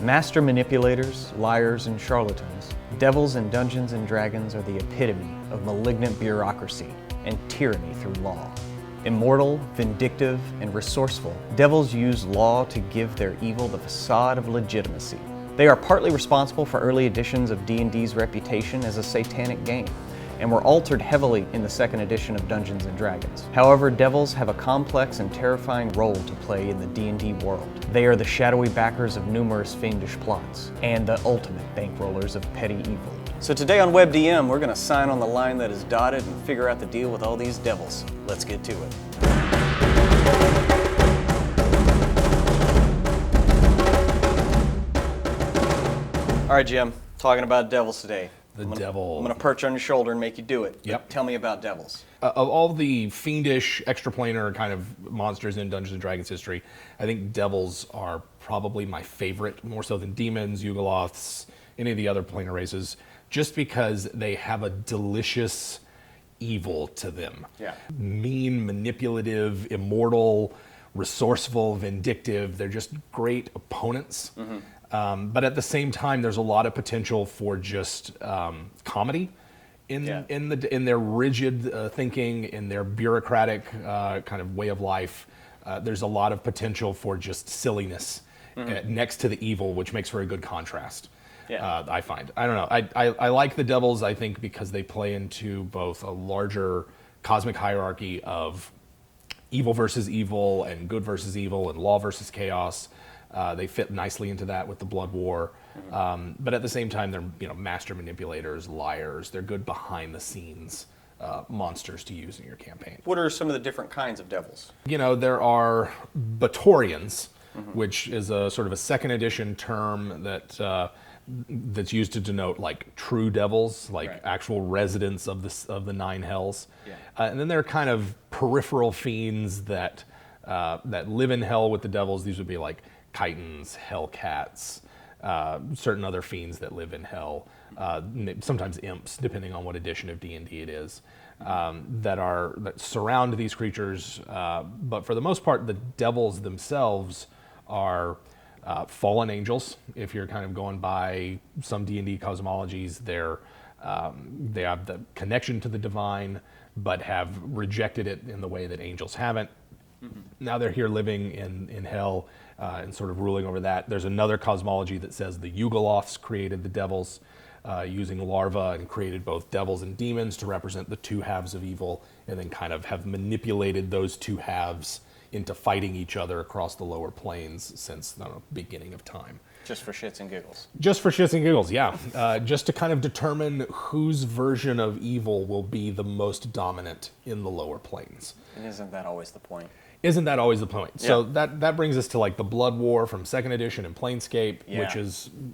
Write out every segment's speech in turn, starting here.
Master manipulators, liars, and charlatans, devils in Dungeons & Dragons are the epitome of malignant bureaucracy and tyranny through law. Immortal, vindictive, and resourceful, devils use law to give their evil the facade of legitimacy. They are partly responsible for early editions of D&D's reputation as a satanic game, and were altered heavily in the second edition of Dungeons & Dragons. However, devils have a complex and terrifying role to play in the D&D world. They are the shadowy backers of numerous fiendish plots, and the ultimate bankrollers of petty evil. So today on WebDM, we're gonna sign on the line that is dotted and figure out the deal with all these devils. Let's get to it. All right, Jim, talking about devils today. Devil. I'm gonna perch on your shoulder and make you do it. Yep. Tell me about devils. Of all the fiendish, extraplanar kind of monsters in Dungeons & Dragons history, I think devils are probably my favorite, more so than demons, Yugoloths, any of the other planar races, just because they have a delicious evil to them. Yeah. Mean, manipulative, immortal, resourceful, vindictive. They're just great opponents. But at the same time, there's a lot of potential for just comedy in their rigid thinking, in their bureaucratic kind of way of life. There's a lot of potential for just silliness next to the evil, which makes for a good contrast. Yeah. I find. I don't know. I like the devils, I think, because they play into both a larger cosmic hierarchy of evil versus evil and good versus evil and law versus chaos. They fit nicely into that with the Blood War, but at the same time, they're master manipulators, liars. They're good behind the scenes monsters to use in your campaign. What are some of the different kinds of devils? There are Batorians, which is a sort of a second edition term that's used to denote like true devils, like actual residents of the nine hells. Yeah. And then there are kind of peripheral fiends that live in hell with the devils. These would be like chitons, hellcats, certain other fiends that live in hell, sometimes imps, depending on what edition of D&D it is, that surround these creatures. But for the most part, the devils themselves are fallen angels. If you're kind of going by some D&D cosmologies, they have the connection to the divine, but have rejected it in the way that angels haven't. Now they're here living in hell and sort of ruling over that. There's another cosmology that says the Yugoloths created the devils using larvae and created both devils and demons to represent the two halves of evil, and then kind of have manipulated those two halves into fighting each other across the lower planes since the beginning of time. Just for shits and giggles. Just for shits and giggles, yeah. Just to kind of determine whose version of evil will be the most dominant in the lower planes. And isn't that always the point? Isn't that always the point? Yeah. So that brings us to like the Blood War from second edition and Planescape,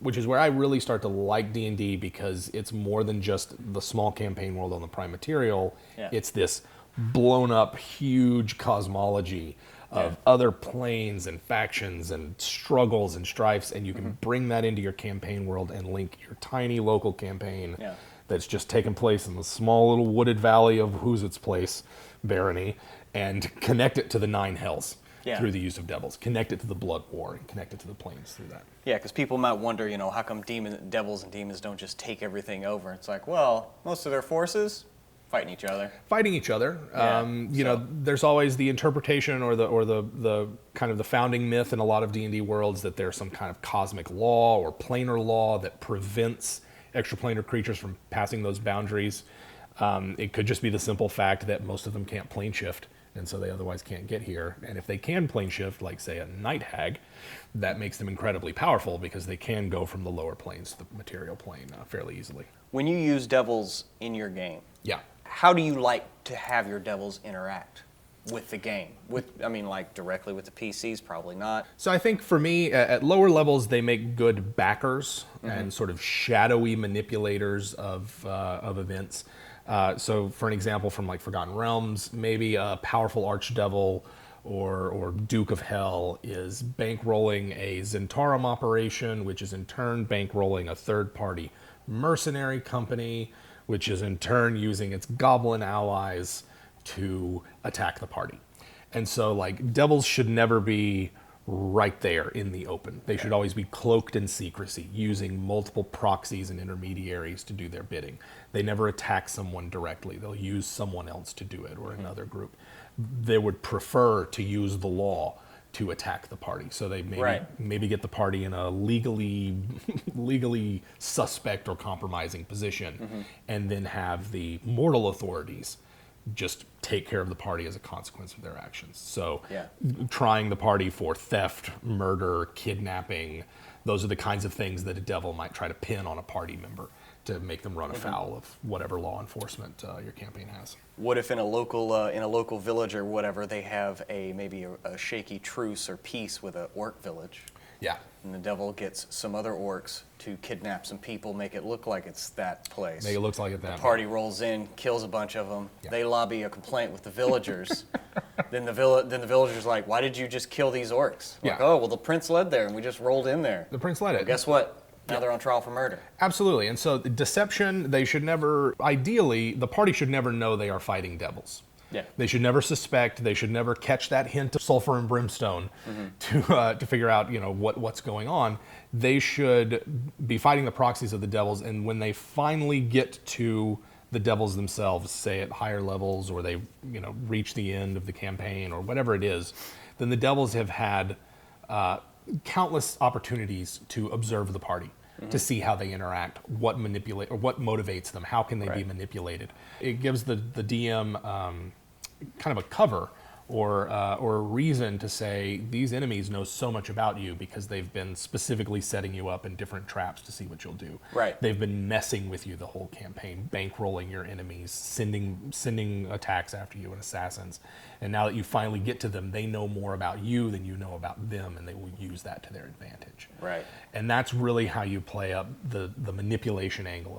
which is where I really start to like D&D, because it's more than just the small campaign world on the Prime material. Yeah. It's this blown up huge cosmology of other planes and factions and struggles and strifes, and you can bring that into your campaign world and link your tiny local campaign that's just taken place in the small little wooded valley of who's its place, Barony, and connect it to the nine hells through the use of devils. Connect it to the Blood War and connect it to the planes through that. Yeah, because people might wonder, how come devils and demons don't just take everything over? It's like, well, most of their forces fighting each other. There's always the interpretation or the kind of the founding myth in a lot of D&D worlds that there's some kind of cosmic law or planar law that prevents extraplanar creatures from passing those boundaries. It could just be the simple fact that most of them can't plane shift, and so they otherwise can't get here. And if they can plane shift, like say a night hag, that makes them incredibly powerful because they can go from the lower planes to the material plane fairly easily. When you use devils in your game, how do you like to have your devils interact with the game? Directly with the PCs, probably not. So I think for me, at lower levels, they make good backers and sort of shadowy manipulators of events. So for an example from like Forgotten Realms, maybe a powerful archdevil or Duke of Hell is bankrolling a Zentarum operation, which is in turn bankrolling a third-party mercenary company, which is in turn using its goblin allies to attack the party. And so like devils should never be right there in the open. They should always be cloaked in secrecy, using multiple proxies and intermediaries to do their bidding. They never attack someone directly. They'll use someone else to do it, or another group. They would prefer to use the law to attack the party. So they maybe get the party in a legally suspect or compromising position, and then have the mortal authorities just take care of the party as a consequence of their actions. So trying the party for theft, murder, kidnapping, those are the kinds of things that a devil might try to pin on a party member to make them run afoul of whatever law enforcement your campaign has. What if in a local village or whatever, they have maybe a shaky truce or peace with a orc village? Yeah. And the devil gets some other orcs to kidnap some people, make it look like it's that place. Make it look like it's that. The party rolls in, kills a bunch of them. Yeah. They lobby a complaint with the villagers. then the villagers like, why did you just kill these orcs? Like, oh, well, the prince led there, and we just rolled in there. The prince led it. Well, guess what? Now they're on trial for murder. Absolutely. And so deception, they should never, ideally, the party should never know they are fighting devils. Yeah. They should never suspect. They should never catch that hint of sulfur and brimstone to figure out, what's going on. They should be fighting the proxies of the devils, and when they finally get to the devils themselves, say at higher levels, or they reach the end of the campaign, or whatever it is, then the devils have had countless opportunities to observe the party. To see how they interact, what motivates them, how can they be manipulated. It gives the DM kind of a cover or a reason to say these enemies know so much about you because they've been specifically setting you up in different traps to see what you'll do. Right. They've been messing with you the whole campaign, bankrolling your enemies, sending attacks after you and assassins. And now that you finally get to them, they know more about you than you know about them, and they will use that to their advantage. Right. And that's really how you play up the manipulation angle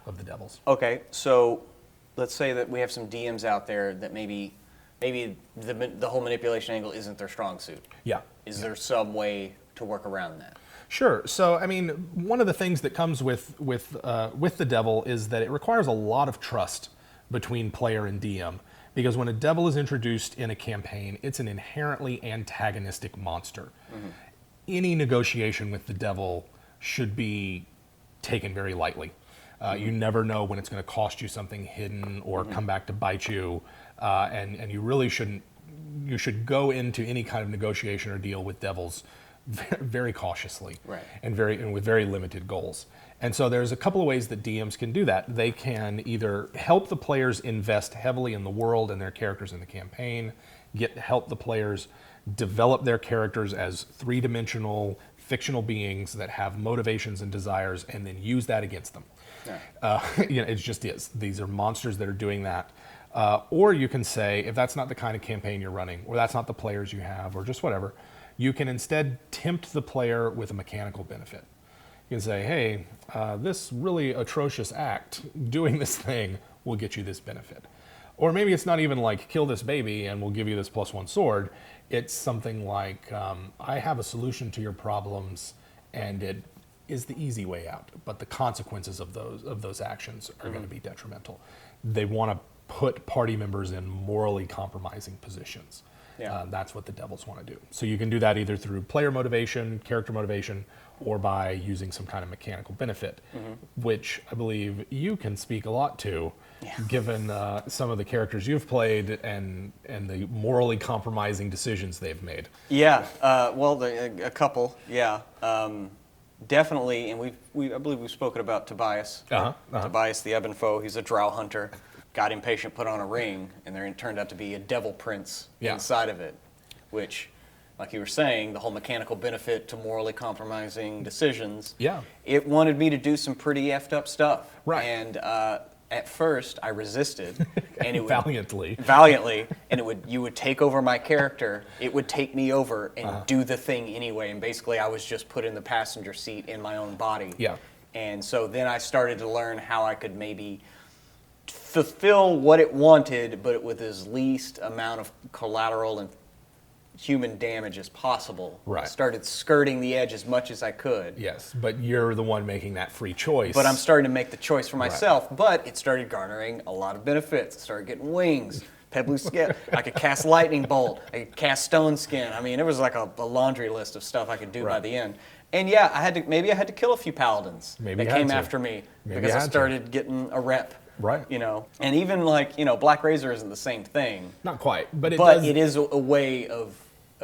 of the devils. Okay, so let's say that we have some DMs out there that maybe the whole manipulation angle isn't their strong suit. Yeah. Is there some way to work around that? Sure. So, I mean, one of the things that comes with the devil is that it requires a lot of trust between player and DM. Because when a devil is introduced in a campaign, it's an inherently antagonistic monster. Any negotiation with the devil should be taken very lightly. You never know when it's going to cost you something hidden or come back to bite you, and you really shouldn't. You should go into any kind of negotiation or deal with devils very cautiously, and with very limited goals. And so there's a couple of ways that DMs can do that. They can either help the players invest heavily in the world and their characters in the campaign, help the players develop their characters as three-dimensional fictional beings that have motivations and desires, and then use that against them. It just is. These are monsters that are doing that. Or you can say, if that's not the kind of campaign you're running, or that's not the players you have, or just whatever, you can instead tempt the player with a mechanical benefit. You can say, hey, this really atrocious act, doing this thing, will get you this benefit. Or maybe it's not even like, kill this baby and we'll give you this +1 sword. It's something like, I have a solution to your problems, and it is the easy way out, but the consequences of those actions are going to be detrimental. They want to put party members in morally compromising positions. That's what the devils want to do. So you can do that either through player motivation, character motivation, or by using some kind of mechanical benefit, which I believe you can speak a lot to, given some of the characters you've played and the morally compromising decisions they've made. Yeah, a couple, definitely, and I believe we've spoken about Tobias. Tobias the Ebon Foe, he's a drow hunter. Got impatient, put on a ring, and there turned out to be a devil prince inside of it, which, like you were saying, the whole mechanical benefit to morally compromising decisions. It wanted me to do some pretty effed up stuff. And at first, I resisted, and it would, valiantly, and you would take over my character. It would take me over and do the thing anyway, and basically, I was just put in the passenger seat in my own body. And so then I started to learn how I could maybe fulfill what it wanted, but with as least amount of collateral and human damage as possible. I started skirting the edge as much as I could. Yes, but you're the one making that free choice. But I'm starting to make the choice for myself, but it started garnering a lot of benefits. I started getting wings, pebbly skin. I could cast lightning bolt. I could cast stone skin. I mean, it was like a laundry list of stuff I could do by the end. And yeah, maybe I had to kill a few paladins that came after me because I started getting a rep. Right. You know, and even like, you know, Black Razor isn't the same thing. Not quite, but it is a way of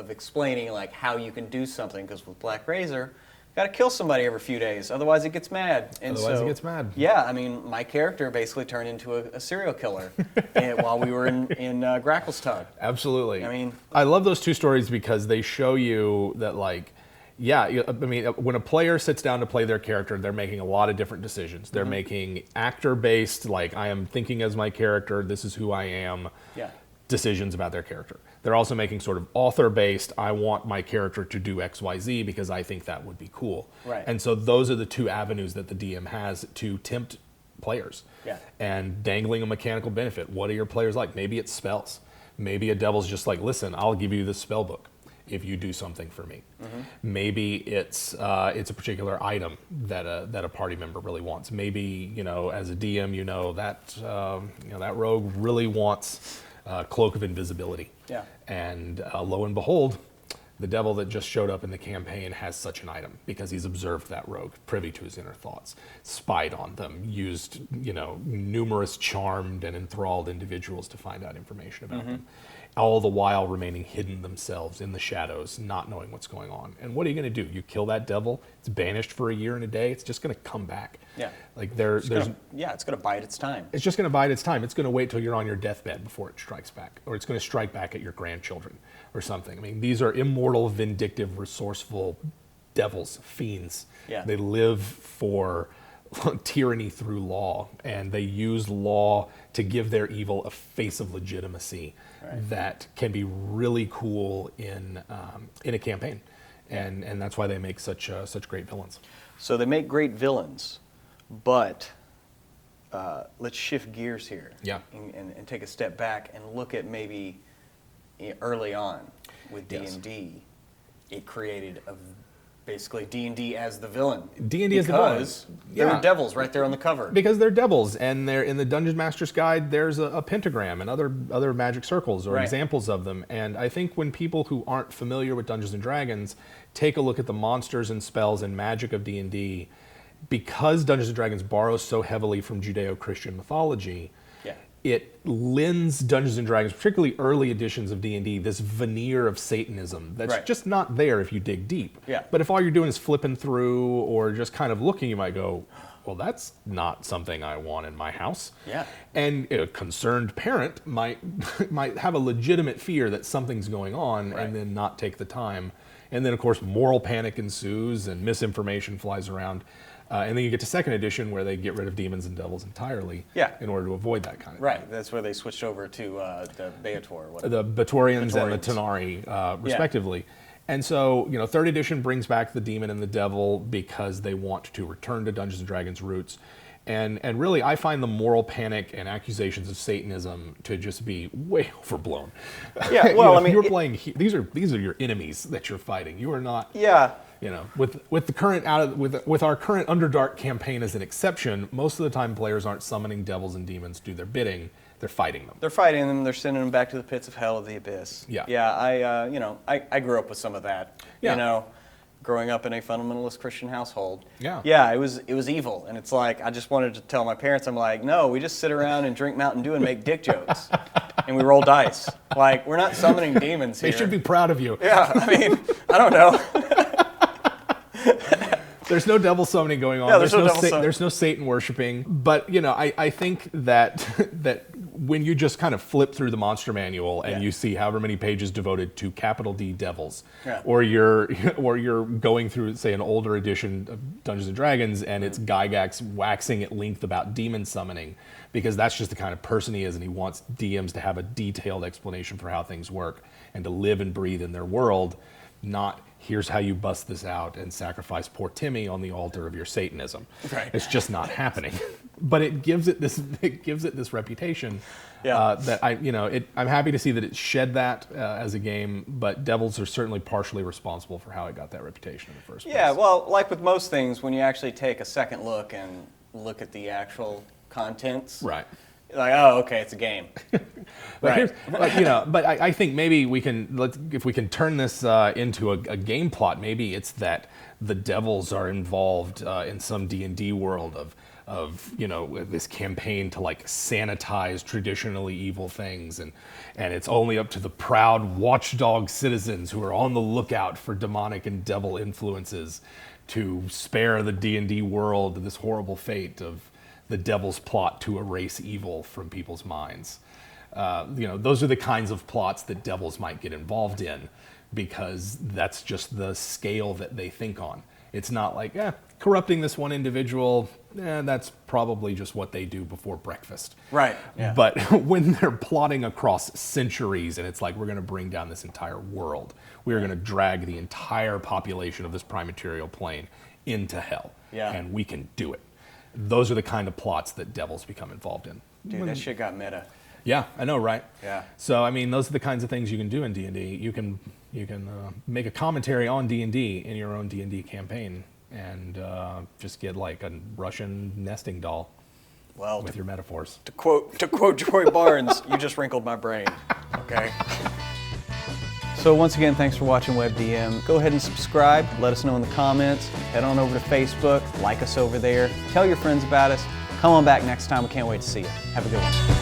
explaining like how you can do something, because with Black Razor, got to kill somebody every few days, otherwise it gets mad. And otherwise it gets mad. Yeah, I mean, my character basically turned into a serial killer while we were in Grackle's Tug. Absolutely. I mean, I love those two stories because they show you that, like, yeah, I mean, when a player sits down to play their character, they're making a lot of different decisions. They're making actor-based, like, I am thinking as my character, this is who I am, decisions about their character. They're also making sort of author-based, I want my character to do X, Y, Z because I think that would be cool. Right. And so those are the two avenues that the DM has to tempt players. Yeah. And dangling a mechanical benefit. What are your players like? Maybe it's spells. Maybe a devil's just like, listen, I'll give you this spell book if you do something for me. Maybe it's a particular item that a party member really wants. Maybe, you know, as a DM, you know that that rogue really wants Cloak of Invisibility. Yeah. And lo and behold, the devil that just showed up in the campaign has such an item because he's observed that rogue, privy to his inner thoughts, spied on them, used, you know, numerous charmed and enthralled individuals to find out information about them, all the while remaining hidden themselves in the shadows, not knowing what's going on. And what are you going to do? You kill that devil, it's banished for a year and a day, it's just going to come back. Yeah. Like it's going to bide its time. It's just going to bide its time. It's going to wait till you're on your deathbed before it strikes back, or it's going to strike back at your grandchildren or something. I mean, these are immortal, vindictive, resourceful devils, fiends. Yeah. They live for tyranny through law, and they use law to give their evil a face of legitimacy that can be really cool in a campaign, and that's why they make such great villains. So they make great villains, but let's shift gears here. Yeah. And take a step back and look at maybe early on with D&D, it created basically D&D as the villain. D&D as the villain. Because there were devils right there on the cover. Because they're devils, and they're in the Dungeon Master's Guide. There's a pentagram and other magic circles or examples of them. And I think when people who aren't familiar with Dungeons and Dragons take a look at the monsters and spells and magic of D&D, because Dungeons and Dragons borrows so heavily from Judeo-Christian mythology, it lends Dungeons and Dragons, particularly early editions of D&D, this veneer of Satanism that's just not there if you dig deep. Yeah. But if all you're doing is flipping through or just kind of looking, you might go, well, that's not something I want in my house. Yeah. And a concerned parent might have a legitimate fear that something's going on and then not take the time. And then, of course, moral panic ensues and misinformation flies around. And then you get to second edition where they get rid of demons and devils entirely in order to avoid that kind of thing. That's where they switched over to the Beator. The Batorians and the Tenari, respectively. And so, you know, third edition brings back the demon and the devil because they want to return to Dungeons and Dragons roots. And really, I find the moral panic and accusations of Satanism to just be way overblown. Yeah, well, I mean, you're playing. These are your enemies that you're fighting. You are not. Yeah. You know, with the current with our current Underdark campaign as an exception, most of the time players aren't summoning devils and demons to do their bidding. They're fighting them. They're fighting them. They're sending them back to the pits of hell of the abyss. Yeah. Yeah. I grew up with some of that. Yeah. You know, growing up in a fundamentalist Christian household. Yeah. Yeah. It was evil, and it's like I just wanted to tell my parents. I'm like, no, we just sit around and drink Mountain Dew and make dick jokes, and we roll dice. Like we're not summoning demons here. They should be proud of you. Yeah. I mean, I don't know. There's no devil summoning going on. Yeah, there's no Satan worshiping. But you know, I think that when you just kind of flip through the monster manual and you see however many pages devoted to capital D devils, or you're going through, say, an older edition of Dungeons and Dragons and it's Gygax waxing at length about demon summoning, because that's just the kind of person he is, and he wants DMs to have a detailed explanation for how things work and to live and breathe in their world, not here's how you bust this out and sacrifice poor Timmy on the altar of your Satanism. Right. It's just not happening. But it gives it this reputation that I'm happy to see that it shed that as a game, but Devils are certainly partially responsible for how it got that reputation in the first place. Yeah, well, like with most things, when you actually take a second look and look at the actual contents, Like, oh, okay, it's a game. But I think maybe we can, if we can turn this into a game plot, maybe it's that the devils are involved in some D&D world of this campaign to like sanitize traditionally evil things, and it's only up to the proud watchdog citizens who are on the lookout for demonic and devil influences to spare the D&D world this horrible fate of the devil's plot to erase evil from people's minds. Those are the kinds of plots that devils might get involved in, because that's just the scale that they think on. It's not like, corrupting this one individual, that's probably just what they do before breakfast. Right. Yeah. But when they're plotting across centuries and it's like, we're going to bring down this entire world, we are going to drag the entire population of this prime material plane into hell, and we can do it. Those are the kind of plots that devils become involved in. Dude, that shit got meta. Yeah, I know, right? Yeah. So, I mean, those are the kinds of things you can do in D&D. You can make a commentary on D&D in your own D&D campaign, and just get like a Russian nesting doll with your metaphors. To quote Joy Barnes, you just wrinkled my brain. Okay. So once again, thanks for watching WebDM. Go ahead and subscribe. Let us know in the comments. Head on over to Facebook. Like us over there. Tell your friends about us. Come on back next time. We can't wait to see you. Have a good one.